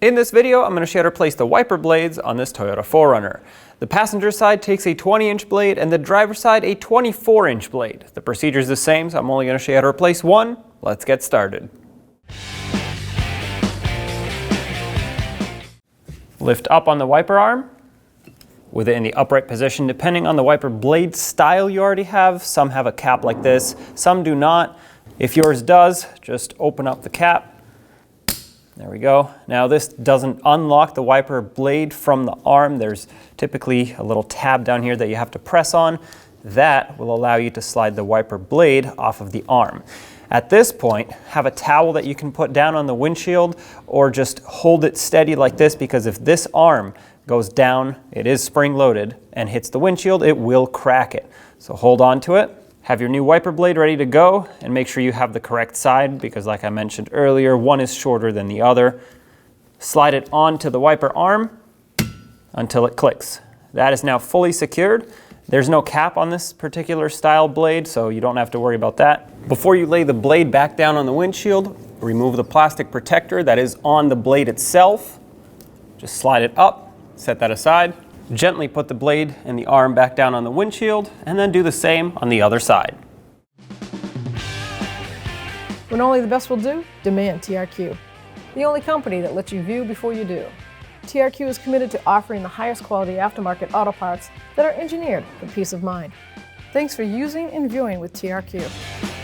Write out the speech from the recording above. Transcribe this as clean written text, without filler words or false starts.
In this video, I'm going to show you how to replace the wiper blades on this Toyota 4Runner. The passenger side takes a 20-inch blade and the driver's side a 24-inch blade. The procedure is the same, so I'm only going to show you how to replace one. Let's get started. Lift up on the wiper arm with it in the upright position. Depending on the wiper blade style you already have, some have a cap like this, some do not. If yours does, just open up the cap. There we go. Now this doesn't unlock the wiper blade from the arm. There's typically a little tab down here that you have to press on. That will allow you to slide the wiper blade off of the arm. At this point, have a towel that you can put down on the windshield or just hold it steady like this, because if this arm goes down, it is spring loaded, and hits the windshield, it will crack it. So hold on to it. Have your new wiper blade ready to go, and make sure you have the correct side, because like I mentioned earlier, one is shorter than the other. Slide it onto the wiper arm until it clicks. That is now fully secured. There's no cap on this particular style blade, so you don't have to worry about that. Before you lay the blade back down on the windshield, remove the plastic protector that is on the blade itself. Just slide it up, set that aside. Gently put the blade and the arm back down on the windshield, and then do the same on the other side. When only the best will do, demand TRQ. The only company that lets you view before you do. TRQ is committed to offering the highest quality aftermarket auto parts that are engineered for peace of mind. Thanks for using and viewing with TRQ.